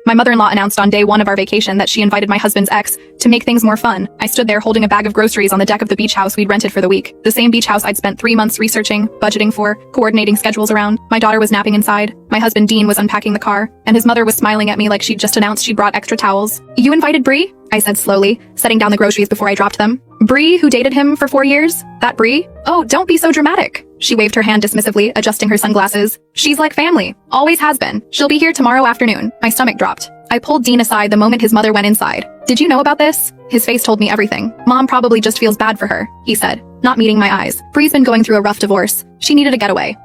My mother-in-law announced on day one of our vacation that she invited my husband's ex to make things more fun. I stood there holding a bag of groceries on the deck of the beach house we'd rented for the week. The same beach house I'd spent 3 months researching, budgeting for, coordinating schedules around. My daughter was napping inside. My husband Dean was unpacking the car, and his mother was smiling at me like she'd just announced she'd brought extra towels. "You invited Bree?" I said slowly, setting down the groceries before I dropped them. "Bree, who dated him for 4 years? That Bree? Oh, don't be so dramatic." She waved her hand dismissively, adjusting her sunglasses. "She's like family. Always has been. She'll be here tomorrow afternoon." My stomach dropped. I pulled Dean aside the moment his mother went inside. "Did you know about this?" His face told me everything. "Mom probably just feels bad for her," he said, not meeting my eyes. "Bree's been going through a rough divorce. She needed a getaway.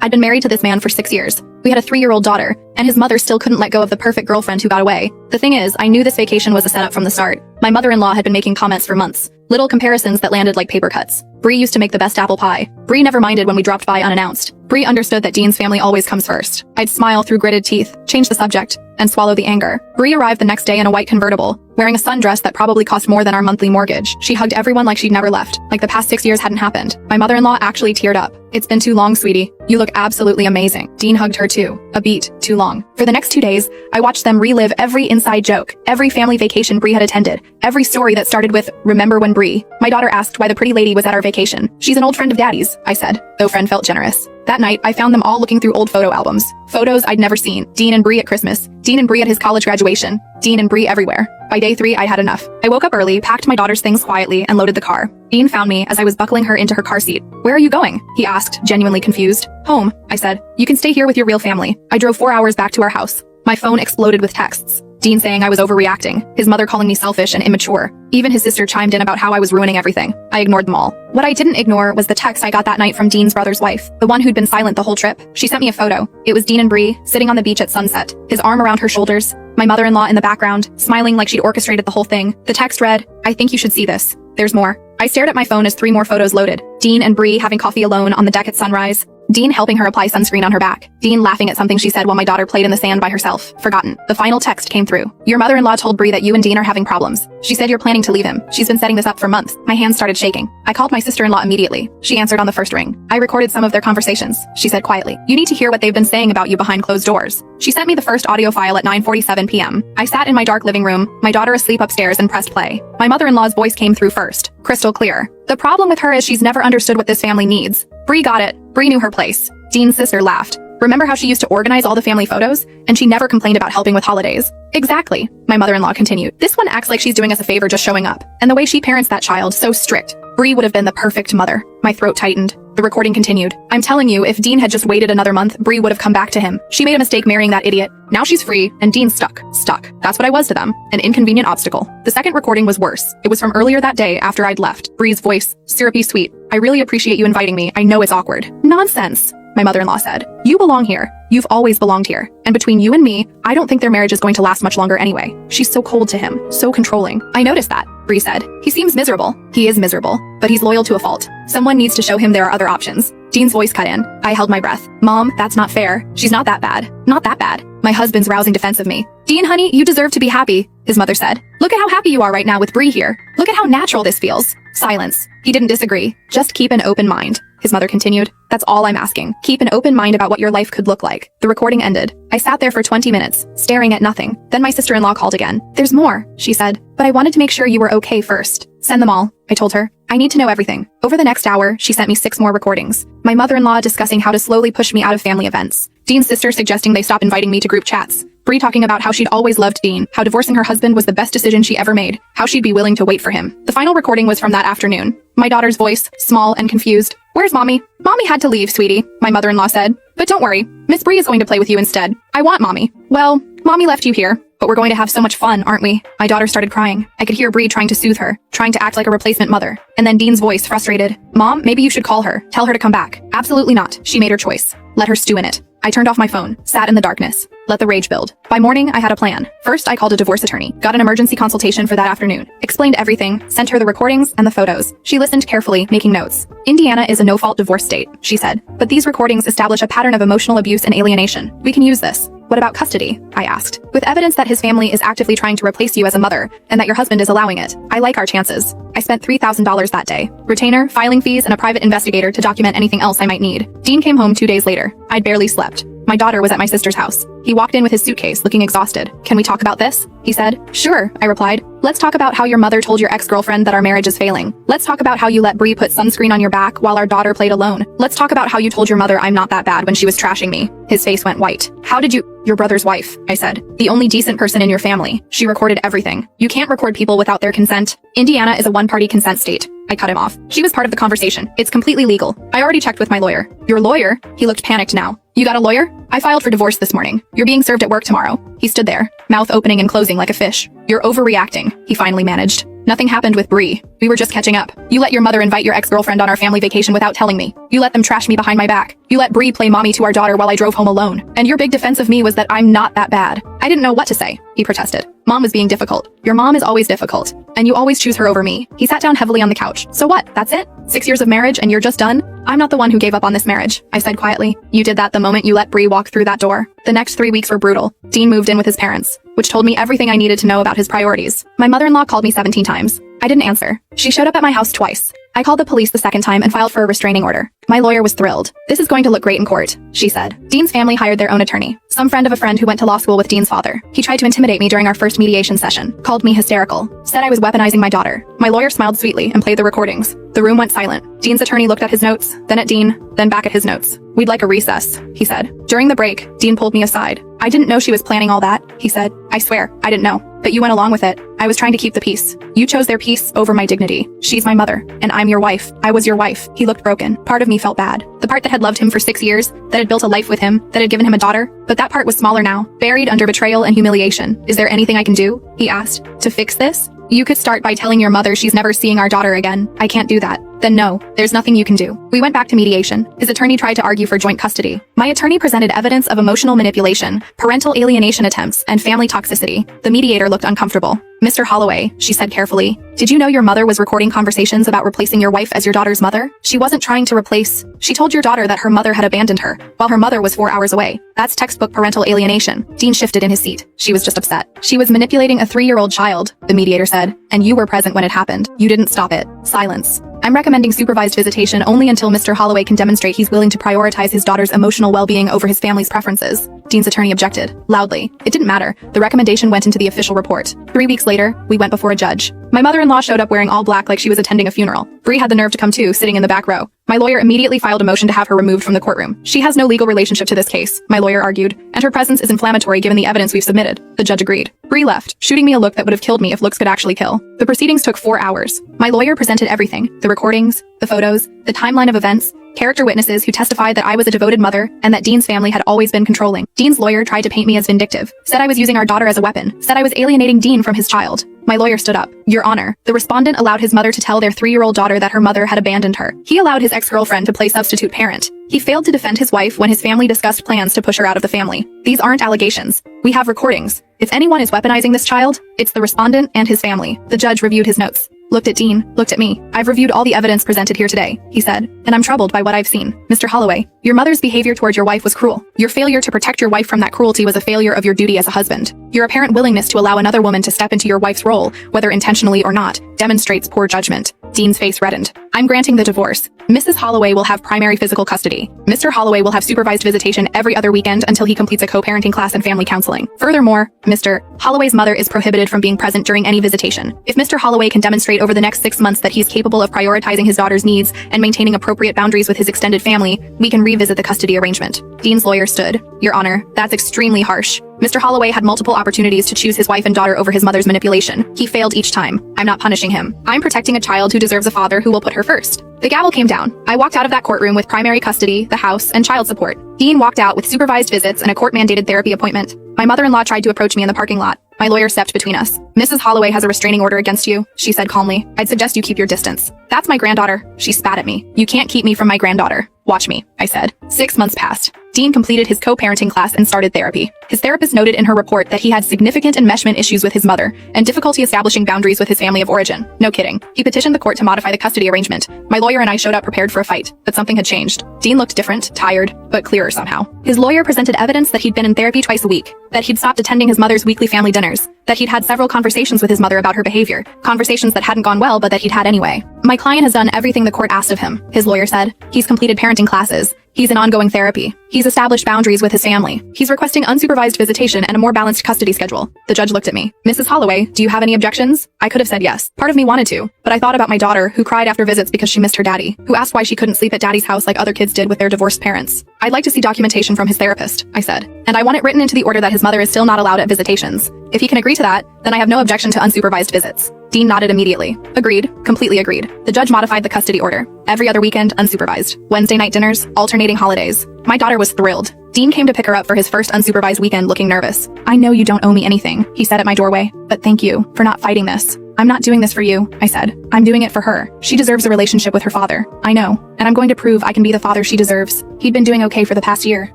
I'd been married to this man for 6 years. We had a 3-year-old daughter, and his mother still couldn't let go of the perfect girlfriend who got away. The thing is, I knew this vacation was a setup from the start. My mother-in-law had been making comments for months. Little comparisons that landed like paper cuts. Bree used to make the best apple pie. Bree never minded when we dropped by unannounced. Bree understood that Dean's family always comes first. I'd smile through gritted teeth, change the subject, and swallow the anger. Bree arrived the next day in a white convertible, wearing a sundress that probably cost more than our monthly mortgage. She hugged everyone like she'd never left, like the past 6 years hadn't happened. My mother-in-law actually teared up. "It's been too long, sweetie. You look absolutely amazing." Dean hugged her too. A beat too long. For the next 2 days, I watched them relive every inside joke, every family vacation Bree had attended, every story that started with, "Remember when Bree?" My daughter asked why the pretty lady was at our vacation. "She's an old friend of Daddy's," I said, though friend felt generous. That night, I found them all looking through old photo albums. Photos I'd never seen. Dean and Bree at Christmas. Dean and Bree at his college graduation. Dean and Bree everywhere. By day 3, I had enough. I woke up early, packed my daughter's things quietly, and loaded the car. Dean found me as I was buckling her into her car seat. "Where are you going?" he asked, genuinely confused. "Home," I said. "You can stay here with your real family." I drove 4 hours back to our house. My phone exploded with texts. Dean saying I was overreacting, his mother calling me selfish and immature. Even his sister chimed in about how I was ruining everything. I ignored them all. What I didn't ignore was the text I got that night from Dean's brother's wife, the one who'd been silent the whole trip. She sent me a photo. It was Dean and Bree, sitting on the beach at sunset, his arm around her shoulders, my mother-in-law in the background, smiling like she'd orchestrated the whole thing. The text read, "I think you should see this. There's more." I stared at my phone as 3 more photos loaded. Dean and Bree having coffee alone on the deck at sunrise. Dean helping her apply sunscreen on her back. Dean laughing at something she said while my daughter played in the sand by herself. Forgotten. The final text came through. "Your mother-in-law told Bree that you and Dean are having problems. She said you're planning to leave him. She's been setting this up for months." My hands started shaking. I called my sister-in-law immediately. She answered on the first ring. "I recorded some of their conversations," she said quietly. "You need to hear what they've been saying about you behind closed doors." She sent me the first audio file at 9:47 p.m. I sat in my dark living room, my daughter asleep upstairs, and pressed play. My mother-in-law's voice came through first, crystal clear. "The problem with her is she's never understood what this family needs. Bree got it. Bree knew her place." Dean's sister laughed. "Remember how she used to organize all the family photos? And she never complained about helping with holidays." "Exactly," my mother-in-law continued. "This one acts like she's doing us a favor just showing up. And the way she parents that child, so strict. Bree would have been the perfect mother." My throat tightened. The recording continued. "I'm telling you, if Dean had just waited another month, Bree would have come back to him. She made a mistake marrying that idiot. Now she's free, and Dean's stuck. Stuck. That's what I was to them. An inconvenient obstacle." The second recording was worse. It was from earlier that day after I'd left. Bree's voice, syrupy sweet. "I really appreciate you inviting me. I know it's awkward." "Nonsense," my mother-in-law said. "You belong here. You've always belonged here. And between you and me, I don't think their marriage is going to last much longer anyway. She's so cold to him, so controlling." "I noticed that," Bree said. "He seems miserable." "He is miserable, but he's loyal to a fault. Someone needs to show him there are other options." Dean's voice cut in. I held my breath. "Mom, that's not fair. She's not that bad." "Not that bad." My husband's rousing defense of me. "Dean, honey, you deserve to be happy," his mother said. "Look at how happy you are right now with Bree here. Look at how natural this feels." Silence. He didn't disagree. "Just keep an open mind," his mother continued. "That's all I'm asking. Keep an open mind about what your life could look like." The recording ended. I sat there for 20 minutes, staring at nothing. Then my sister-in-law called again. "There's more," she said. "But I wanted to make sure you were okay first." "Send them all," I told her. "I need to know everything." Over the next hour, she sent me 6 more recordings. My mother-in-law discussing how to slowly push me out of family events. Dean's sister suggesting they stop inviting me to group chats. Bree talking about how she'd always loved Dean, how divorcing her husband was the best decision she ever made, how she'd be willing to wait for him. The final recording was from that afternoon. My daughter's voice, small and confused. "Where's Mommy?" "Mommy had to leave, sweetie," my mother-in-law said. "But don't worry, Miss Bree is going to play with you instead. I want Mommy." "Well, Mommy left you here, but we're going to have so much fun, aren't we?" My daughter started crying. I could hear Bree trying to soothe her, trying to act like a replacement mother. And then Dean's voice, frustrated. "Mom, maybe you should call her. Tell her to come back." "Absolutely not. She made her choice. Let her stew in it." I turned off my phone, sat in the darkness, let the rage build. By morning, I had a plan. First, I called a divorce attorney, got an emergency consultation for that afternoon, explained everything, sent her the recordings and the photos. She listened carefully, making notes. "Indiana is a no-fault divorce state," she said. "But these recordings establish a pattern of emotional abuse and alienation. We can use this." "What about custody?" I asked. "With evidence that his family is actively trying to replace you as a mother, and that your husband is allowing it. I like our chances." I spent $3,000 that day. Retainer, filing fees, and a private investigator to document anything else I might need. Dean came home 2 days later. I'd barely slept. My daughter was at my sister's house. He walked in with his suitcase, looking exhausted. Can we talk about this? He said. Sure, I replied. Let's talk about how your mother told your ex-girlfriend that our marriage is failing. Let's talk about how you let Bree put sunscreen on your back while our daughter played alone. Let's talk about how you told your mother I'm not that bad when she was trashing me. His face went white. How did you— Your brother's wife, I said. The only decent person in your family. She recorded everything. You can't record people without their consent. Indiana is a one-party consent state. I cut him off. She was part of the conversation. It's completely legal. I already checked with my lawyer. Your lawyer? He looked panicked now. You got a lawyer? I filed for divorce this morning. You're being served at work tomorrow. He stood there, mouth opening and closing like a fish. You're overreacting, he finally managed. Nothing happened with Bree. We were just catching up. You let your mother invite your ex-girlfriend on our family vacation without telling me. You let them trash me behind my back. You let Bree play mommy to our daughter while I drove home alone. And your big defense of me was that I'm not that bad. I didn't know what to say, he protested. Mom was being difficult. Your mom is always difficult. And you always choose her over me. He sat down heavily on the couch. So what? That's it? 6 years of marriage and you're just done? I'm not the one who gave up on this marriage, I said quietly. You did that the moment you let Bree walk through that door. The next 3 weeks were brutal. Dean moved in with his parents, which told me everything I needed to know about his priorities. My mother-in-law called me 17 times. I didn't answer. She showed up at my house twice. I called the police the second time and filed for a restraining order. My lawyer was thrilled. This is going to look great in court, she said. Dean's family hired their own attorney, some friend of a friend who went to law school with Dean's father. He tried to intimidate me during our first mediation session, called me hysterical, said I was weaponizing my daughter. My lawyer smiled sweetly and played the recordings. The room went silent. Dean's attorney looked at his notes, then at Dean, then back at his notes. We'd like a recess, he said. During the break, Dean pulled me aside. I didn't know she was planning all that, he said. I swear, I didn't know. But you went along with it. I was trying to keep the peace. You chose their peace over my dignity. She's my mother, and I'm your wife. I was your wife. He looked broken. Part of me felt bad. The part that had loved him for 6 years, that had built a life with him, that had given him a daughter. But that part was smaller now, buried under betrayal and humiliation. Is there anything I can do? He asked. To fix this? You could start by telling your mother she's never seeing our daughter again. I can't do that. Then no, there's nothing you can do. We went back to mediation. His attorney tried to argue for joint custody. My attorney presented evidence of emotional manipulation, parental alienation attempts, and family toxicity. The mediator looked uncomfortable. Mr. Holloway, she said carefully, did you know your mother was recording conversations about replacing your wife as your daughter's mother? She wasn't trying to replace. She told your daughter that her mother had abandoned her, while her mother was 4 hours away. That's textbook parental alienation. Dean shifted in his seat. She was just upset. She was manipulating a 3-year-old child, the mediator said, and you were present when it happened. You didn't stop it. Silence. I'm recommending supervised visitation only until Mr. Holloway can demonstrate he's willing to prioritize his daughter's emotional well-being over his family's preferences. Dean's attorney objected, loudly. It didn't matter. The recommendation went into the official report. 3 weeks later, we went before a judge. My mother-in-law showed up wearing all black like she was attending a funeral. Bree had the nerve to come too, sitting in the back row. My lawyer immediately filed a motion to have her removed from the courtroom. She has no legal relationship to this case, my lawyer argued, and her presence is inflammatory given the evidence we've submitted. The judge agreed. Bree left, shooting me a look that would have killed me if looks could actually kill. The proceedings took 4 hours. My lawyer presented everything: the recordings, the photos, the timeline of events, character witnesses who testified that I was a devoted mother and that Dean's family had always been controlling. Dean's lawyer tried to paint me as vindictive, said I was using our daughter as a weapon, said I was alienating Dean from his child. My lawyer stood up. Your Honor, the respondent allowed his mother to tell their 3-year-old daughter that her mother had abandoned her. He allowed his ex-girlfriend to play substitute parent. He failed to defend his wife when his family discussed plans to push her out of the family. These aren't allegations. We have recordings. If anyone is weaponizing this child, it's the respondent and his family. The judge reviewed his notes. Looked at Dean, looked at me. I've reviewed all the evidence presented here today, he said, and I'm troubled by what I've seen. Mr. Holloway, your mother's behavior toward your wife was cruel. Your failure to protect your wife from that cruelty was a failure of your duty as a husband. Your apparent willingness to allow another woman to step into your wife's role, whether intentionally or not, demonstrates poor judgment. Dean's face reddened. I'm granting the divorce. Mrs. Holloway will have primary physical custody. Mr. Holloway will have supervised visitation every other weekend until he completes a co-parenting class and family counseling. Furthermore, Mr. Holloway's mother is prohibited from being present during any visitation. If Mr. Holloway can demonstrate over the next 6 months that he's capable of prioritizing his daughter's needs and maintaining appropriate boundaries with his extended family, we can revisit the custody arrangement. Dean's lawyer stood. Your Honor, that's extremely harsh. Mr. Holloway had multiple opportunities to choose his wife and daughter over his mother's manipulation. He failed each time. I'm not punishing him. I'm protecting a child who deserves a father who will put her first. The gavel came down. I walked out of that courtroom with primary custody, the house, and child support. Dean walked out with supervised visits and a court-mandated therapy appointment. My mother-in-law tried to approach me in the parking lot. My lawyer stepped between us. Mrs. Holloway has a restraining order against you, she said calmly. I'd suggest you keep your distance. That's my granddaughter. She spat at me. You can't keep me from my granddaughter. Watch me, I said. 6 months passed. Dean completed his co-parenting class and started therapy. His therapist noted in her report that he had significant enmeshment issues with his mother and difficulty establishing boundaries with his family of origin. No kidding. He petitioned the court to modify the custody arrangement. My lawyer and I showed up prepared for a fight, but something had changed. Dean looked different, tired, but clearer somehow. His lawyer presented evidence that he'd been in therapy twice a week, that he'd stopped attending his mother's weekly family dinners, that he'd had several conversations with his mother about her behavior, conversations that hadn't gone well but that he'd had anyway. My client has done everything the court asked of him, his lawyer said. He's completed parenting classes, He's in ongoing therapy. He's established boundaries with his family. He's requesting unsupervised visitation and a more balanced custody schedule. The judge looked at me. Mrs. Holloway, do you have any objections? I could have said yes. Part of me wanted to, but I thought about my daughter, who cried after visits because she missed her daddy, who asked why she couldn't sleep at daddy's house like other kids did with their divorced parents. I'd like to see documentation from his therapist, I said. And I want it written into the order that his mother is still not allowed at visitations. If he can agree to that, then I have no objection to unsupervised visits. Dean nodded immediately. Agreed. Completely agreed. The judge modified the custody order. Every other weekend, unsupervised. Wednesday night dinners, alternating holidays. My daughter was thrilled. Dean came to pick her up for his first unsupervised weekend looking nervous. I know you don't owe me anything, he said at my doorway, but thank you for not fighting this. I'm not doing this for you, I said. I'm doing it for her. She deserves a relationship with her father. I know. And I'm going to prove I can be the father she deserves. He'd been doing okay for the past year.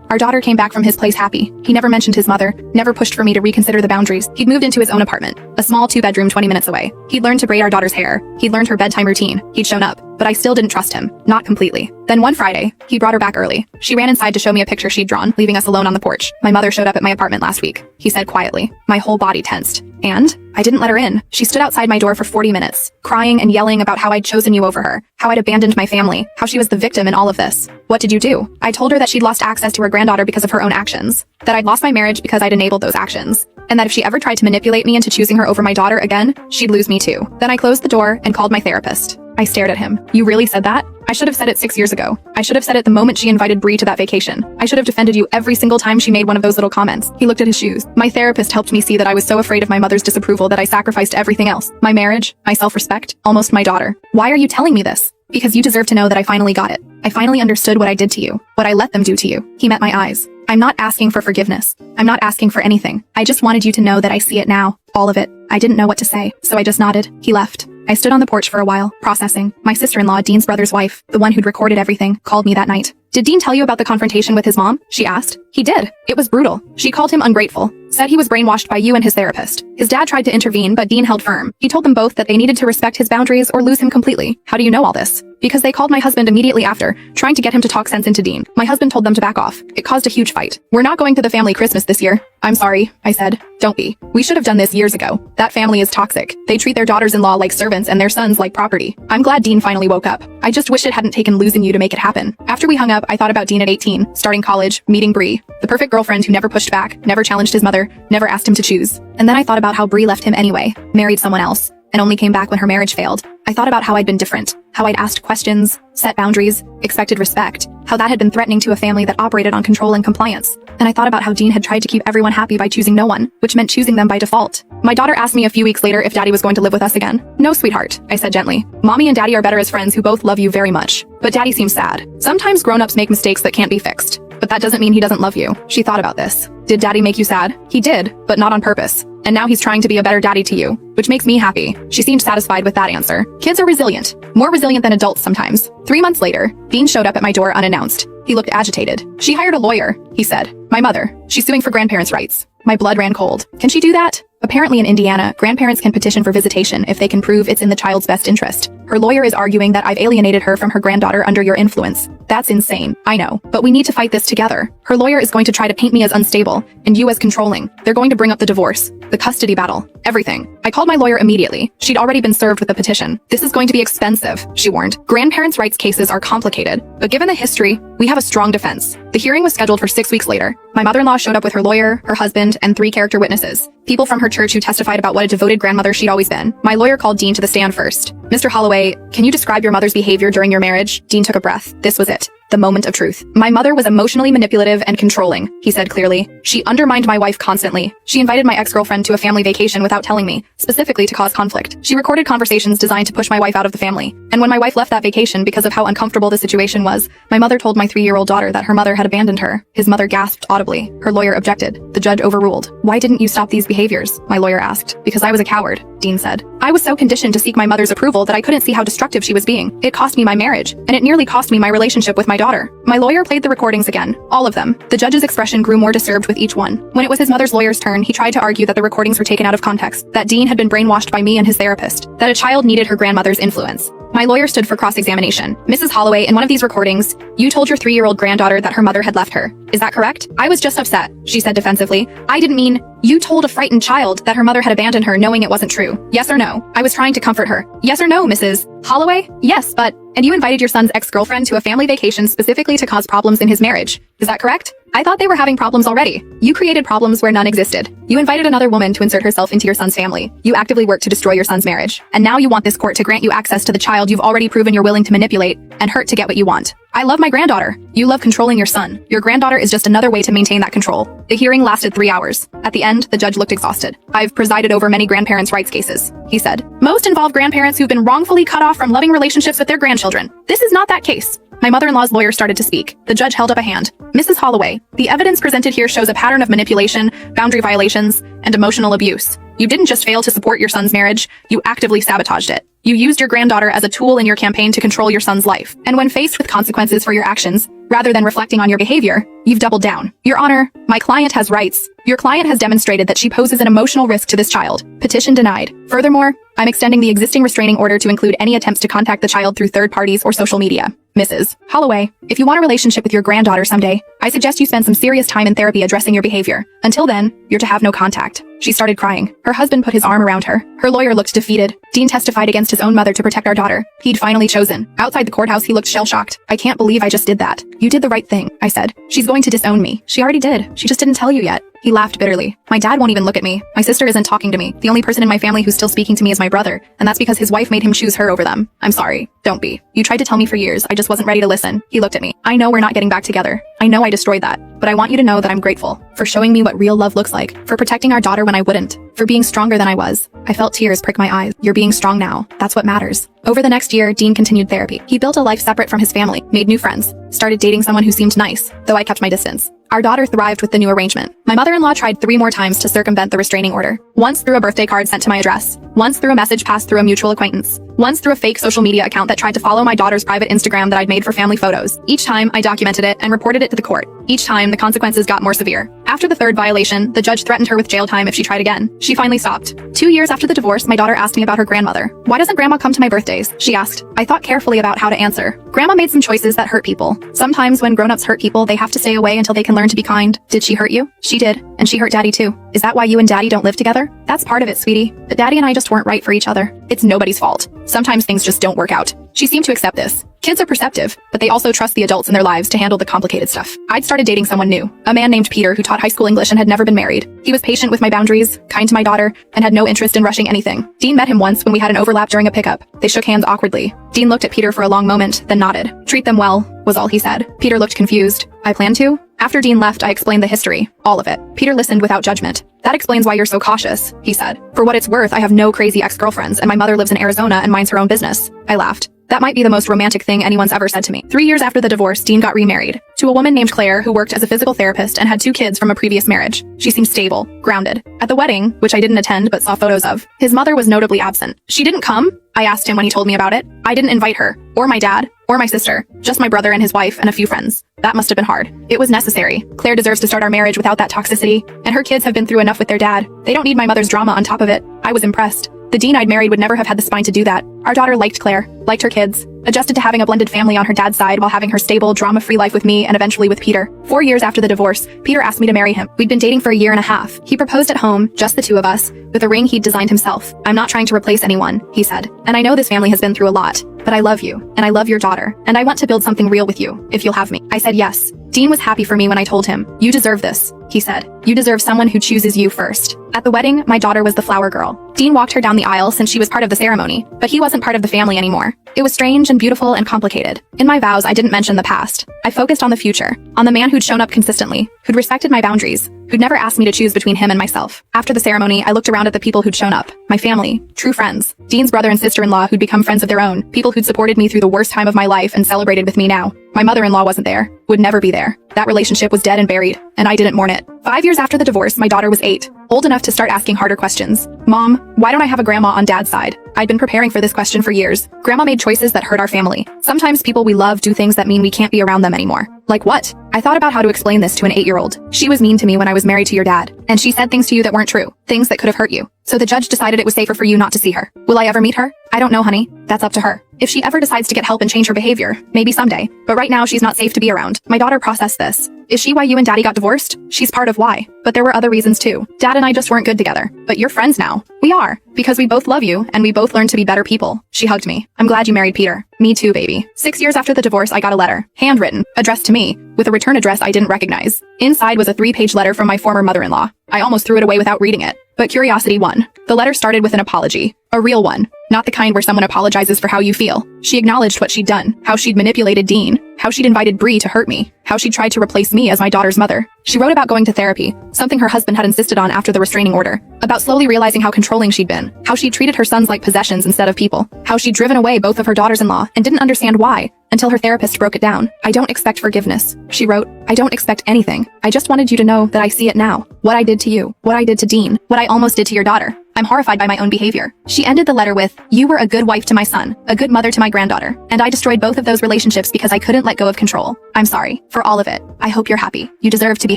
Our daughter came back from his place happy. He never mentioned his mother, never pushed for me to reconsider the boundaries. He'd moved into his own apartment, a small 2-bedroom 20 minutes away. He'd learned to braid our daughter's hair. He'd learned her bedtime routine. He'd shown up. But I still didn't trust him. Not completely. Then one Friday, he brought her back early. She ran inside to show me a picture she'd drawn, leaving us alone on the porch. My mother showed up at my apartment last week, he said quietly. My whole body tensed. And I didn't let her in. She stood outside my door for 40 minutes, crying and yelling about how I'd chosen you over her, how I'd abandoned my family, how she was the victim in all of this. What did you do? I told her that she'd lost access to her granddaughter because of her own actions, that I'd lost my marriage because I'd enabled those actions, and that if she ever tried to manipulate me into choosing her over my daughter again, she'd lose me too. Then I closed the door and called my therapist. I stared at him. You really said that? I should have said it 6 years ago. I should have said it the moment she invited Bree to that vacation. I should have defended you every single time she made one of those little comments. He looked at his shoes. My therapist helped me see that I was so afraid of my mother's disapproval that I sacrificed everything else. My marriage, my self-respect, almost my daughter. Why are you telling me this? Because you deserve to know that I finally got it. I finally understood what I did to you, what I let them do to you. He met my eyes. I'm not asking for forgiveness. I'm not asking for anything. I just wanted you to know that I see it now. All of it. I didn't know what to say, so I just nodded. He left. I stood on the porch for a while, processing. My sister-in-law, Dean's brother's wife, the one who'd recorded everything, called me that night. Did Dean tell you about the confrontation with his mom? She asked. He did. It was brutal. She called him ungrateful, said he was brainwashed by you and his therapist. His dad tried to intervene, but Dean held firm. He told them both that they needed to respect his boundaries or lose him completely. How do you know all this? Because they called my husband immediately after, trying to get him to talk sense into Dean. My husband told them to back off. It caused a huge fight. We're not going to the family Christmas this year. I'm sorry, I said. Don't be. We should have done this years ago. That family is toxic. They treat their daughters-in-law like servants and their sons like property. I'm glad Dean finally woke up. I just wish it hadn't taken losing you to make it happen. After we hung up, I thought about Dean at 18, starting college, meeting Bree, the perfect girlfriend who never pushed back, never challenged his mother, never asked him to choose. And then I thought about how Bree left him anyway, married someone else, and only came back when her marriage failed. I thought about how I'd been different, how I'd asked questions, set boundaries, expected respect, how that had been threatening to a family that operated on control and compliance. And I thought about how Dean had tried to keep everyone happy by choosing no one, which meant choosing them by default. My daughter asked me a few weeks later if Daddy was going to live with us again. No, sweetheart, I said gently. Mommy and Daddy are better as friends who both love you very much. But Daddy seems sad. Sometimes grown-ups make mistakes that can't be fixed. But that doesn't mean he doesn't love you. She thought about this. Did Daddy make you sad? He did, but not on purpose. And now he's trying to be a better daddy to you, which makes me happy. She seemed satisfied with that answer. Kids are resilient. More resilient than adults sometimes. 3 months later, Dean showed up at my door unannounced. He looked agitated. She hired a lawyer, he said. My mother. She's suing for grandparents' rights. My blood ran cold. Can she do that? Apparently in Indiana, grandparents can petition for visitation if they can prove it's in the child's best interest. Her lawyer is arguing that I've alienated her from her granddaughter under your influence. That's insane. I know. But we need to fight this together. Her lawyer is going to try to paint me as unstable, and you as controlling. They're going to bring up the divorce, the custody battle, everything. I called my lawyer immediately. She'd already been served with a petition. This is going to be expensive, she warned. Grandparents' rights cases are complicated, but given the history, we have a strong defense. The hearing was scheduled for 6 weeks later. My mother-in-law showed up with her lawyer, her husband, and 3 character witnesses. People from her church who testified about what a devoted grandmother she'd always been. My lawyer called Dean to the stand first. Mr. Holloway, can you describe your mother's behavior during your marriage? Dean took a breath. This was it. The moment of truth. My mother was emotionally manipulative and controlling, he said clearly. She undermined my wife constantly. She invited my ex-girlfriend to a family vacation without telling me, specifically to cause conflict. She recorded conversations designed to push my wife out of the family. And when my wife left that vacation because of how uncomfortable the situation was, my mother told my 3-year-old daughter that her mother had abandoned her. His mother gasped audibly. Her lawyer objected. The judge overruled. Why didn't you stop these behaviors? My lawyer asked. Because I was a coward, Dean said. I was so conditioned to seek my mother's approval that I couldn't see how destructive she was being. It cost me my marriage, and it nearly cost me my relationship with my daughter. My lawyer played the recordings again, all of them. The judge's expression grew more disturbed with each one. When it was his mother's lawyer's turn, he tried to argue that the recordings were taken out of context, that Dean had been brainwashed by me and his therapist, that a child needed her grandmother's influence. My lawyer stood for cross-examination. Mrs. Holloway, in one of these recordings, you told your 3-year-old granddaughter that her mother had left her. Is that correct? I was just upset, she said defensively. I didn't mean, You told a frightened child that her mother had abandoned her knowing it wasn't true. Yes or no? I was trying to comfort her. Yes or no, Mrs. Holloway? Yes, but... And you invited your son's ex-girlfriend to a family vacation specifically to cause problems in his marriage. Is that correct? I thought they were having problems already. You created problems where none existed. You invited another woman to insert herself into your son's family. You actively worked to destroy your son's marriage. And now you want this court to grant you access to the child you've already proven you're willing to manipulate and hurt to get what you want. I love my granddaughter. You love controlling your son. Your granddaughter is just another way to maintain that control. The hearing lasted 3 hours. At the end, the judge looked exhausted. I've presided over many grandparents' rights cases, he said. Most involve grandparents who've been wrongfully cut off from loving relationships with their grandchildren. This is not that case. My mother-in-law's lawyer started to speak. The judge held up a hand. Mrs. Holloway, the evidence presented here shows a pattern of manipulation, boundary violations, and emotional abuse. You didn't just fail to support your son's marriage, you actively sabotaged it. You used your granddaughter as a tool in your campaign to control your son's life. And when faced with consequences for your actions, rather than reflecting on your behavior, you've doubled down. Your Honor, my client has rights. Your client has demonstrated that she poses an emotional risk to this child. Petition denied. Furthermore, I'm extending the existing restraining order to include any attempts to contact the child through third parties or social media. Mrs. Holloway, if you want a relationship with your granddaughter someday, I suggest you spend some serious time in therapy addressing your behavior. Until then, you're to have no contact. She started crying. Her husband put his arm around her. Her lawyer looked defeated. Dean testified against his own mother to protect our daughter. He'd finally chosen. Outside the courthouse, he looked shell-shocked. I can't believe I just did that. You did the right thing, I said. She's going to disown me. She already did. She just didn't tell you yet. He laughed bitterly. My dad won't even look at me. My sister isn't talking to me. The only person in my family who's still speaking to me is my brother, and that's because his wife made him choose her over them. I'm sorry. Don't be. You tried to tell me for years. I just wasn't ready to listen. He looked at me. I know we're not getting back together. I know I destroyed that. But I want you to know that I'm grateful for showing me what real love looks like, for protecting our daughter when I wouldn't, for being stronger than I was. I felt tears prick my eyes. You're being strong now. That's what matters. Over the next year, Dean continued therapy. He built a life separate from his family, made new friends, started dating someone who seemed nice, though I kept my distance. Our daughter thrived with the new arrangement. My mother-in-law tried 3 more times to circumvent the restraining order. Once through a birthday card sent to my address. Once through a message passed through a mutual acquaintance. Once through a fake social media account that tried to follow my daughter's private Instagram that I'd made for family photos. Each time, I documented it and reported it to the court. Each time, the consequences got more severe. After the 3rd violation, the judge threatened her with jail time if she tried again. She finally stopped. 2 years after the divorce, my daughter asked me about her grandmother. Why doesn't grandma come to my birthdays? She asked. I thought carefully about how to answer. Grandma made some choices that hurt people. Sometimes when grown-ups hurt people, they have to stay away until they can learn to be kind. Did she hurt you? She did. And she hurt Daddy too. Is that why you and Daddy don't live together? That's part of it, sweetie. But Daddy and I just weren't right for each other. It's nobody's fault. Sometimes things just don't work out. She seemed to accept this. Kids are perceptive, but they also trust the adults in their lives to handle the complicated stuff. I'd started dating someone new, a man named Peter who taught high school English and had never been married. He was patient with my boundaries, kind to my daughter, and had no interest in rushing anything. Dean met him once when we had an overlap during a pickup. They shook hands awkwardly. Dean looked at Peter for a long moment, then nodded. Treat them well, was all he said. Peter looked confused. I plan to? After Dean left, I explained the history. All of it. Peter listened without judgment. That explains why you're so cautious, he said. For what it's worth, I have no crazy ex-girlfriends, and my mother lives in Arizona and minds her own business. I laughed. That might be the most romantic thing anyone's ever said to me. 3 years after the divorce, Dean got remarried to a woman named Claire who worked as a physical therapist and had 2 kids from a previous marriage. She seemed stable, grounded. At the wedding, which I didn't attend but saw photos of, his mother was notably absent. She didn't come? I asked him when he told me about it. I didn't invite her, or my dad, or my sister, just my brother and his wife and a few friends. That must have been hard. It was necessary. Claire deserves to start our marriage without that toxicity, and her kids have been through enough with their dad. They don't need my mother's drama on top of it. I was impressed. The Dean I'd married would never have had the spine to do that. Our daughter liked Claire, liked her kids, adjusted to having a blended family on her dad's side while having her stable, drama-free life with me and eventually with Peter. 4 years after the divorce, Peter asked me to marry him. We'd been dating for a year and a half. He proposed at home, just the 2 of us, with a ring he'd designed himself. I'm not trying to replace anyone, he said. And I know this family has been through a lot, but I love you, and I love your daughter, and I want to build something real with you, if you'll have me. I said yes. Dean was happy for me when I told him, you deserve this, he said. You deserve someone who chooses you first. At the wedding, my daughter was the flower girl. Dean walked her down the aisle since she was part of the ceremony, but he wasn't part of the family anymore. It was strange and beautiful and complicated. In my vows, I didn't mention the past. I focused on the future, on the man who'd shown up consistently, who'd respected my boundaries, who'd never asked me to choose between him and myself. After the ceremony, I looked around at the people who'd shown up. My family, true friends, Dean's brother and sister-in-law who'd become friends of their own, people who'd supported me through the worst time of my life and celebrated with me now. My mother-in-law wasn't there, would never be there. That relationship was dead and buried, and I didn't mourn it. 5 years after the divorce, my daughter was 8, old enough to start asking harder questions. Mom, why don't I have a grandma on Dad's side? I'd been preparing for this question for years. Grandma made choices that hurt our family. Sometimes people we love do things that mean we can't be around them anymore. Like what? I thought about how to explain this to an 8-year-old. She was mean to me when I was married to your dad, and she said things to you that weren't true, things that could have hurt you. So the judge decided it was safer for you not to see her. Will I ever meet her? I don't know, honey. That's up to her. If she ever decides to get help and change her behavior, maybe someday. But right now, she's not safe to be around. My daughter processed this. Is she why you and Daddy got divorced? She's part of why. But there were other reasons too. Dad and I just weren't good together. But you're friends now. We are. Because we both love you, and we both learned to be better people. She hugged me. I'm glad you married Peter. Me too, baby. 6 years after the divorce, I got a letter. Handwritten. Addressed to me. With a return address I didn't recognize. Inside was a 3-page letter from my former mother-in-law. I almost threw it away without reading it. But curiosity won. The letter started with an apology. A real one. Not the kind where someone apologizes for how you feel. She acknowledged what she'd done. How she'd manipulated Dean. How she'd invited Bree to hurt me. How she tried to replace me as my daughter's mother. She wrote about going to therapy, something her husband had insisted on after the restraining order. About slowly realizing how controlling she'd been. How she treated her sons like possessions instead of people. How she'd driven away both of her daughters-in-law and didn't understand why, until her therapist broke it down. I don't expect forgiveness. She wrote, I don't expect anything. I just wanted you to know that I see it now. What I did to you. What I did to Dean. What I almost did to your daughter. I'm horrified by my own behavior. She ended the letter with, you were a good wife to my son, a good mother to my granddaughter, and I destroyed both of those relationships because I couldn't let go of control. I'm sorry for all of it. I hope you're happy. You deserve to be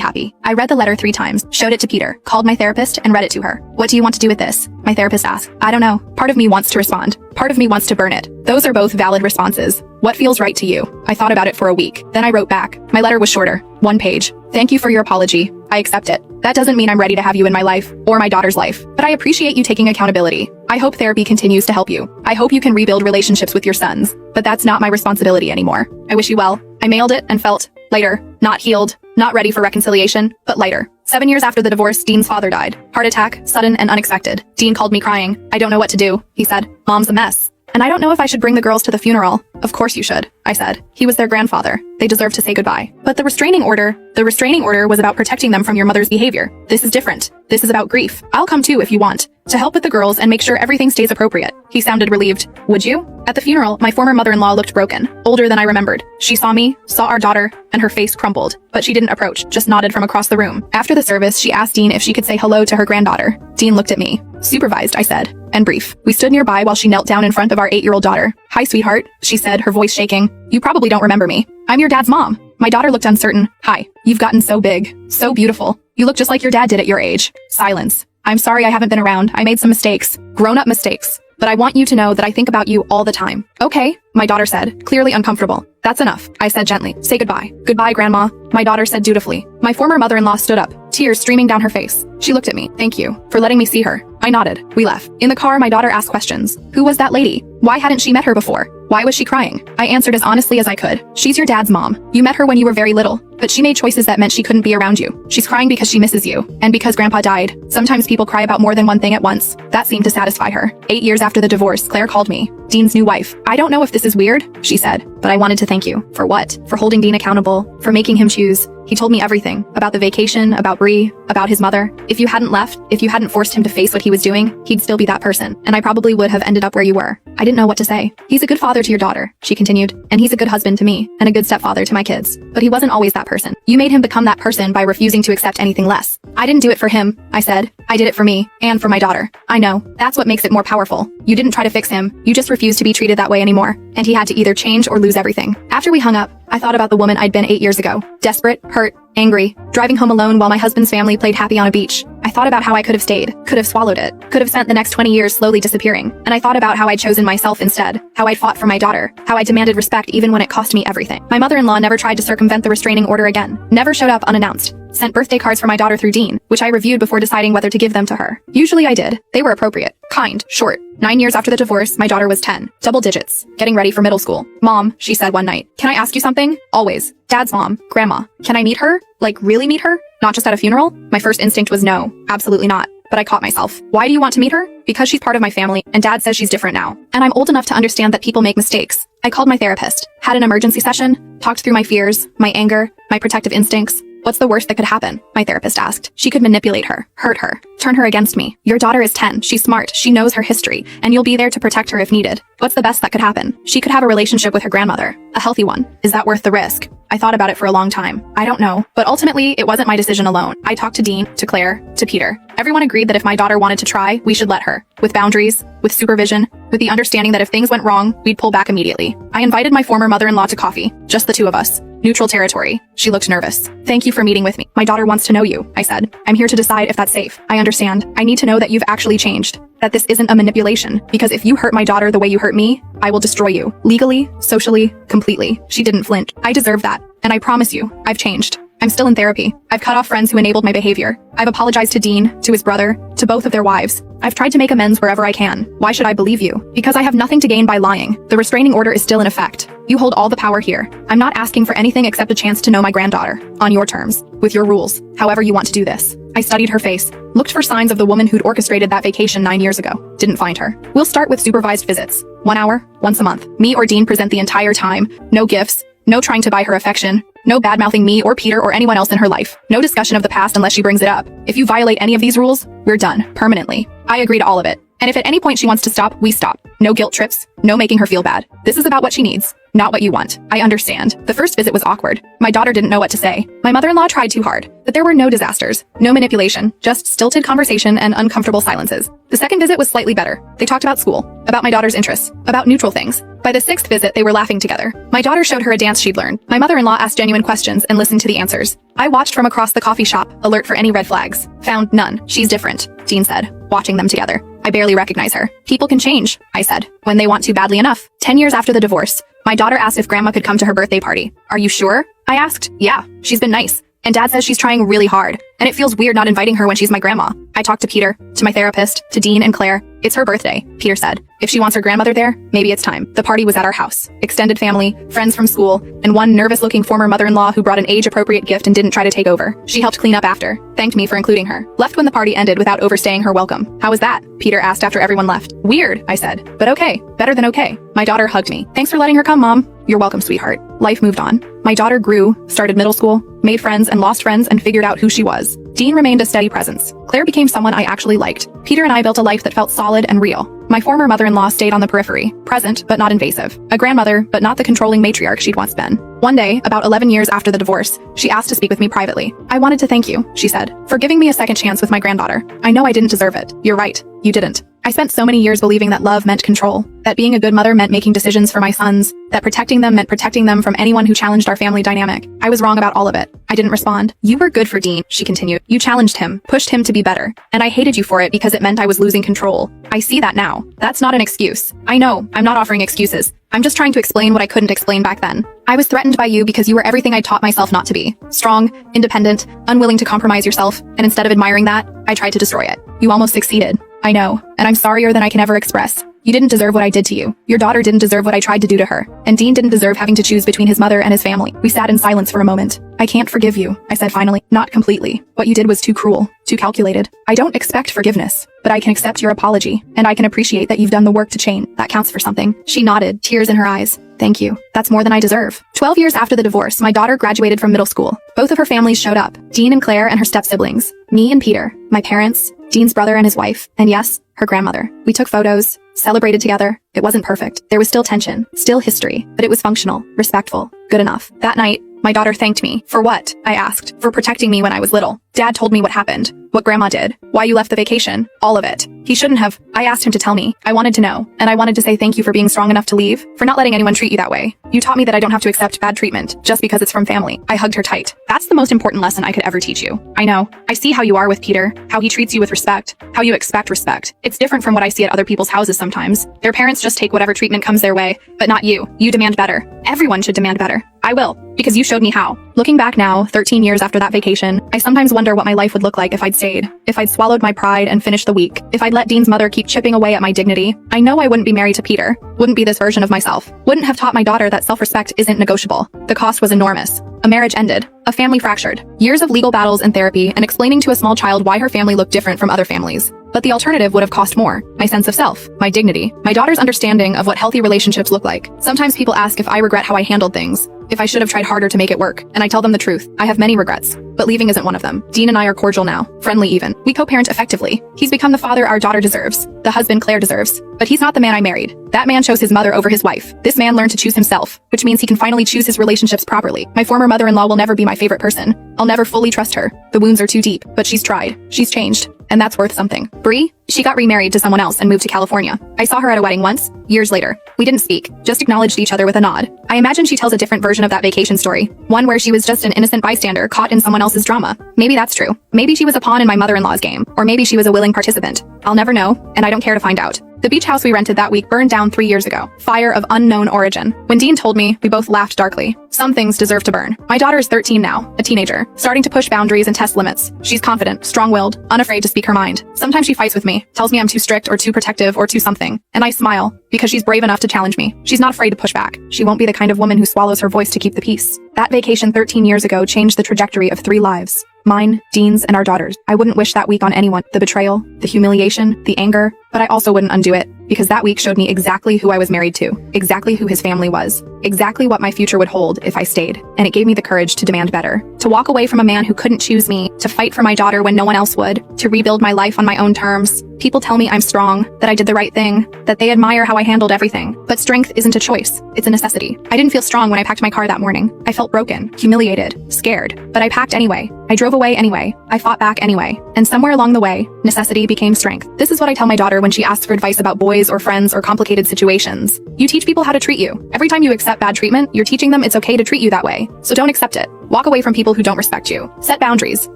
happy. I read the letter 3 times, showed it to Peter, called my therapist, and read it to her. What do you want to do with this? My therapist asked. I don't know. Part of me wants to respond. Part of me wants to burn it. Those are both valid responses. What feels right to you? I thought about it for a week. Then I wrote back. My letter was shorter. 1 page. Thank you for your apology. I accept it. That doesn't mean I'm ready to have you in my life, or my daughter's life, but I appreciate you taking accountability. I hope therapy continues to help you. I hope you can rebuild relationships with your sons, but that's not my responsibility anymore. I wish you well. I mailed it and felt lighter, not healed, not ready for reconciliation, but lighter. 7 years after the divorce, Dean's father died. Heart attack, sudden and unexpected. Dean called me crying. I don't know what to do, he said. Mom's a mess. And I don't know if I should bring the girls to the funeral. Of course you should, I said. He was their grandfather. They deserve to say goodbye. But the restraining order was about protecting them from your mother's behavior. This is different. This is about grief. I'll come too if you want, to help with the girls and make sure everything stays appropriate. He sounded relieved. Would you? At the funeral, my former mother-in-law looked broken, older than I remembered. She saw me, saw our daughter, and her face crumpled. But she didn't approach, just nodded from across the room. After the service, she asked Dean if she could say hello to her granddaughter. Dean looked at me. Supervised, I said. And brief. We stood nearby while she knelt down in front of our 8-year-old daughter. Hi, sweetheart, she said, her voice shaking. You probably don't remember me. I'm your dad's mom. My daughter looked uncertain. Hi. You've gotten so big. So beautiful. You look just like your dad did at your age. Silence. I'm sorry I haven't been around. I made some mistakes. Grown-up mistakes. But I want you to know that I think about you all the time. Okay, my daughter said, clearly uncomfortable. That's enough, I said gently. Say goodbye. Goodbye, Grandma, my daughter said dutifully. My former mother-in-law stood up, tears streaming down her face. She looked at me. Thank you for letting me see her. I nodded. We left. In the car, my daughter asked questions. Who was that lady? Why hadn't she met her before? Why was she crying? I answered as honestly as I could. She's your dad's mom. You met her when you were very little, but she made choices that meant she couldn't be around you. She's crying because she misses you, and because Grandpa died. Sometimes people cry about more than one thing at once. That seemed to satisfy her. 8 years after the divorce, Claire called me, Dean's new wife. I don't know if this is weird, she said, but I wanted to thank you. For what? For holding Dean accountable, for making him choose. He told me everything, about the vacation, about Bree, about his mother. If you hadn't left, if you hadn't forced him to face what he was doing, he'd still be that person, and I probably would have ended up where you were. I didn't know what to say. He's a good father to your daughter, she continued, and he's a good husband to me, and a good stepfather to my kids. But he wasn't always that person. You made him become that person by refusing to accept anything less. I didn't do it for him, I said. I did it for me, and for my daughter. I know. That's what makes it more powerful. You didn't try to fix him. You just refused to be treated that way anymore. And he had to either change or lose everything. After we hung up, I thought about the woman I'd been 8 years ago. Desperate, hurt, angry, driving home alone while my husband's family played happy on a beach. I thought about how I could have stayed, could have swallowed it, could have spent the next 20 years slowly disappearing. And I thought about how I'd chosen myself instead, how I'd fought for my daughter, how I demanded respect even when it cost me everything. My mother-in-law never tried to circumvent the restraining order again, never showed up unannounced. Sent birthday cards for my daughter through Dean, which I reviewed before deciding whether to give them to her. Usually I did. They were appropriate, kind, short. 9 years after the divorce, my daughter was 10. Double digits. Getting ready for middle school. Mom, she said one night. Can I ask you something? Always. Dad's mom. Grandma. Can I meet her? Like, really meet her? Not just at a funeral? My first instinct was no. Absolutely not. But I caught myself. Why do you want to meet her? Because she's part of my family, and Dad says she's different now. And I'm old enough to understand that people make mistakes. I called my therapist, had an emergency session, talked through my fears, my anger, my protective instincts. What's the worst that could happen? My therapist asked. She could manipulate her, hurt her, turn her against me. Your daughter is 10, she's smart, she knows her history, and you'll be there to protect her if needed. What's the best that could happen? She could have a relationship with her grandmother, a healthy one. Is that worth the risk? I thought about it for a long time. I don't know, but ultimately, it wasn't my decision alone. I talked to Dean, to Claire, to Peter. Everyone agreed that if my daughter wanted to try, we should let her. With boundaries, with supervision, with the understanding that if things went wrong, we'd pull back immediately. I invited my former mother-in-law to coffee, just the two of us. Neutral territory. She looked nervous. Thank you for meeting with me. My daughter wants to know you, I said. I'm here to decide if that's safe. I understand. I need to know that you've actually changed. That this isn't a manipulation. Because if you hurt my daughter the way you hurt me, I will destroy you. Legally, socially, completely. She didn't flinch. I deserve that. And I promise you, I've changed. I'm still in therapy. I've cut off friends who enabled my behavior. I've apologized to Dean, to his brother, to both of their wives. I've tried to make amends wherever I can. Why should I believe you? Because I have nothing to gain by lying. The restraining order is still in effect. You hold all the power here. I'm not asking for anything except a chance to know my granddaughter. On your terms. With your rules. However you want to do this. I studied her face. Looked for signs of the woman who'd orchestrated that vacation 9 years ago. Didn't find her. We'll start with supervised visits. 1 hour, once a month. Me or Dean present the entire time. No gifts. No trying to buy her affection. No bad-mouthing me or Peter or anyone else in her life. No discussion of the past unless she brings it up. If you violate any of these rules, we're done. Permanently. I agree to all of it. And if at any point she wants to stop, we stop. No guilt trips. No making her feel bad. This is about what she needs. Not what you want. I understand. The first visit was awkward. My daughter didn't know what to say. My mother-in-law tried too hard. But there were no disasters. No manipulation. Just stilted conversation and uncomfortable silences. The second visit was slightly better. They talked about school. About my daughter's interests. About neutral things. By the sixth visit, they were laughing together. My daughter showed her a dance she'd learned. My mother-in-law asked genuine questions and listened to the answers. I watched from across the coffee shop, alert for any red flags. Found none. She's different, Dean said, watching them together. I barely recognize her. People can change, I said, when they want to badly enough. 10 years after the divorce, my daughter asked if Grandma could come to her birthday party. Are you sure? I asked. Yeah, she's been nice. And Dad says she's trying really hard, and it feels weird not inviting her when she's my grandma. I talked to Peter, to my therapist, to Dean and Claire. It's her birthday, Peter said. If she wants her grandmother there, maybe it's time. The party was at our house. Extended family, friends from school, and one nervous-looking former mother-in-law who brought an age-appropriate gift and didn't try to take over. She helped clean up after, thanked me for including her. Left when the party ended without overstaying her welcome. How was that? Peter asked after everyone left. Weird, I said. But okay. Better than okay. My daughter hugged me. Thanks for letting her come, Mom. You're welcome, sweetheart. Life moved on. My daughter grew, started middle school, made friends and lost friends and figured out who she was. Dean remained a steady presence. Claire became someone I actually liked. Peter and I built a life that felt solid and real. My former mother-in-law stayed on the periphery, present but not invasive. A grandmother, but not the controlling matriarch she'd once been. One day, about 11 years after the divorce, she asked to speak with me privately. I wanted to thank you, she said, for giving me a second chance with my granddaughter. I know I didn't deserve it. You're right. You didn't. I spent so many years believing that love meant control, that being a good mother meant making decisions for my sons, that protecting them meant protecting them from anyone who challenged our family dynamic. I was wrong about all of it. I didn't respond. You were good for Dean, she continued. You challenged him, pushed him to be better. And I hated you for it because it meant I was losing control. I see that now. That's not an excuse. I know, I'm not offering excuses. I'm just trying to explain what I couldn't explain back then. I was threatened by you because you were everything I taught myself not to be. Strong, independent, unwilling to compromise yourself, and instead of admiring that, I tried to destroy it. You almost succeeded. I know, and I'm sorrier than I can ever express. You didn't deserve what I did to you. Your daughter didn't deserve what I tried to do to her. And Dean didn't deserve having to choose between his mother and his family. We sat in silence for a moment. I can't forgive you, I said finally. Not completely. What you did was too cruel, too calculated. I don't expect forgiveness, but I can accept your apology, and I can appreciate that you've done the work to change. That counts for something. She nodded, tears in her eyes. Thank you. That's more than I deserve. 12 years after the divorce, my daughter graduated from middle school. Both of her families showed up. Dean and Claire and her step-siblings. Me and Peter. My parents. Dean's brother and his wife. And yes, her grandmother. We took photos, celebrated together. It wasn't perfect. There was still tension, still history, but it was functional, respectful, good enough. That night, my daughter thanked me. For what? I asked. For protecting me when I was little. Dad told me what happened, what Grandma did, why you left the vacation, all of it. He shouldn't have. I asked him to tell me. I wanted to know, and I wanted to say thank you for being strong enough to leave, for not letting anyone treat you that way. You taught me that I don't have to accept bad treatment just because it's from family. I hugged her tight. That's the most important lesson I could ever teach you. I know. I see how you are with Peter, how he treats you with respect, how you expect respect. It's different from what I see at other people's houses sometimes. Their parents just take whatever treatment comes their way, but not you. You demand better. Everyone should demand better. I will, because you showed me how. Looking back now, 13 years after that vacation, I sometimes wonder what my life would look like if I'd stayed, if I'd swallowed my pride and finished the week, if I'd let Dean's mother keep chipping away at my dignity. I know I wouldn't be married to Peter, wouldn't be this version of myself, wouldn't have taught my daughter that self-respect isn't negotiable. The cost was enormous. A marriage ended. A family fractured. Years of legal battles and therapy and explaining to a small child why her family looked different from other families. But the alternative would have cost more. My sense of self, my dignity, my daughter's understanding of what healthy relationships look like. Sometimes people ask if I regret how I handled things, if I should have tried harder to make it work, and I tell them the truth. I have many regrets, but leaving isn't one of them. Dean and I are cordial now, friendly even. We co-parent effectively. He's become the father our daughter deserves, the husband Claire deserves. But he's not the man I married. That man chose his mother over his wife. This man learned to choose himself, which means he can finally choose his relationships properly. My former mother-in-law will never be my favorite person. I'll never fully trust her. The wounds are too deep, but she's tried. She's changed. And that's worth something. Bree? She got remarried to someone else and moved to California. I saw her at a wedding once, years later. We didn't speak, just acknowledged each other with a nod. I imagine she tells a different version of that vacation story. One where she was just an innocent bystander caught in someone else's drama. Maybe that's true. Maybe she was a pawn in my mother-in-law's game. Or maybe she was a willing participant. I'll never know, and I don't care to find out. The beach house we rented that week burned down 3 years ago. Fire of unknown origin. When Dean told me, we both laughed darkly. Some things deserve to burn. My daughter is 13 now, a teenager, starting to push boundaries and test limits. She's confident, strong-willed, unafraid to speak her mind. Sometimes she fights with me, tells me I'm too strict or too protective or too something. And I smile, because she's brave enough to challenge me. She's not afraid to push back. She won't be the kind of woman who swallows her voice to keep the peace. That vacation 13 years ago changed the trajectory of 3 lives. Mine, Dean's, and our daughter's. I wouldn't wish that week on anyone. The betrayal, the humiliation, the anger, but I also wouldn't undo it, because that week showed me exactly who I was married to, exactly who his family was, exactly what my future would hold if I stayed, and it gave me the courage to demand better, to walk away from a man who couldn't choose me, to fight for my daughter when no one else would, to rebuild my life on my own terms. People tell me I'm strong, that I did the right thing, that they admire how I handled everything, but strength isn't a choice, it's a necessity. I didn't feel strong when I packed my car that morning. I felt broken, humiliated, scared, but I packed anyway. I drove away anyway. I fought back anyway. And somewhere along the way, necessity became strength. This is what I tell my daughter when she asks for advice about boys or friends or complicated situations. You teach people how to treat you. Every time you accept bad treatment, you're teaching them it's okay to treat you that way. So don't accept it. Walk away from people who don't respect you. Set boundaries.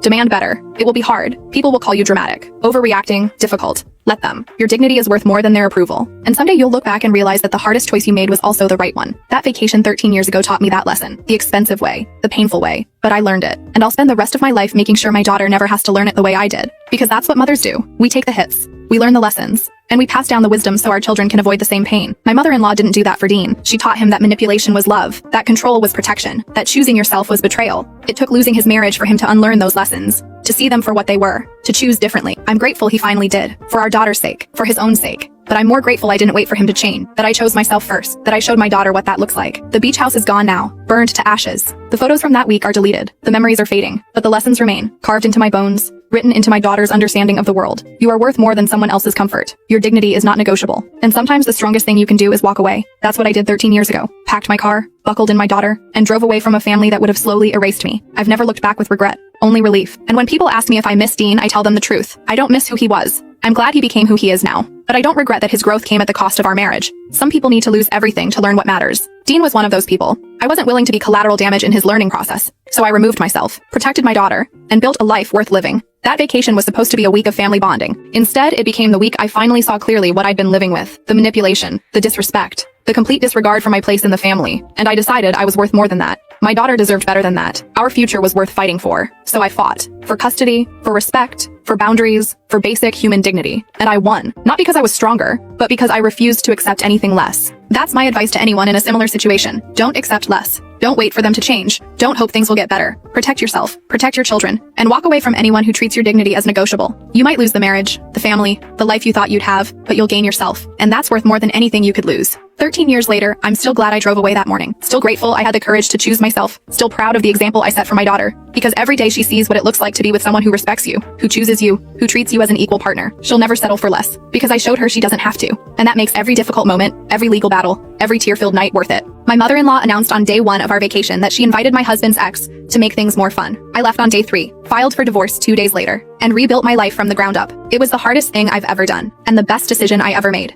Demand better. It will be hard. People will call you dramatic, overreacting, difficult. Let them. Your dignity is worth more than their approval. And someday you'll look back and realize that the hardest choice you made was also the right one. That vacation 13 years ago taught me that lesson. The expensive way. The painful way. But I learned it. And I'll spend the rest of my life making sure my daughter never has to learn it the way I did. Because that's what mothers do. We take the hits. We learn the lessons. And we pass down the wisdom so our children can avoid the same pain. My mother-in-law didn't do that for Dean. She taught him that manipulation was love, that control was protection, that choosing yourself was betrayal. It took losing his marriage for him to unlearn those lessons, to see them for what they were, to choose differently. I'm grateful he finally did, for our daughter's sake, for his own sake. But I'm more grateful I didn't wait for him to change, that I chose myself first, that I showed my daughter what that looks like. The beach house is gone now, burned to ashes. The photos from that week are deleted. The memories are fading, but the lessons remain, carved into my bones, written into my daughter's understanding of the world. You are worth more than someone else's comfort. Your dignity is not negotiable. And sometimes the strongest thing you can do is walk away. That's what I did 13 years ago. Packed my car, buckled in my daughter, and drove away from a family that would have slowly erased me. I've never looked back with regret, only relief. And when people ask me if I miss Dean, I tell them the truth. I don't miss who he was. I'm glad he became who he is now. But I don't regret that his growth came at the cost of our marriage. Some people need to lose everything to learn what matters. Dean was one of those people. I wasn't willing to be collateral damage in his learning process. So I removed myself, protected my daughter, and built a life worth living. That vacation was supposed to be a week of family bonding. Instead, it became the week I finally saw clearly what I'd been living with. The manipulation, the disrespect, the complete disregard for my place in the family. And I decided I was worth more than that. My daughter deserved better than that. Our future was worth fighting for. So I fought. For custody, for respect, for boundaries, for basic human dignity. And I won. Not because I was stronger, but because I refused to accept anything less. That's my advice to anyone in a similar situation. Don't accept less. Don't wait for them to change. Don't hope things will get better. Protect yourself, protect your children, and walk away from anyone who treats your dignity as negotiable. You might lose the marriage, the family, the life you thought you'd have, but you'll gain yourself. And that's worth more than anything you could lose. 13 years later, I'm still glad I drove away that morning. Still grateful I had the courage to choose myself. Still proud of the example I set for my daughter. Because every day she sees what it looks like to be with someone who respects you, who chooses you, who treats you as an equal partner. She'll never settle for less. Because I showed her she doesn't have to. And that makes every difficult moment, every legal battle, every tear-filled night worth it. My mother-in-law announced on day 1 of our vacation that she invited my husband's ex to make things more fun. I left on day 3, filed for divorce 2 days later, and rebuilt my life from the ground up. It was the hardest thing I've ever done, and the best decision I ever made.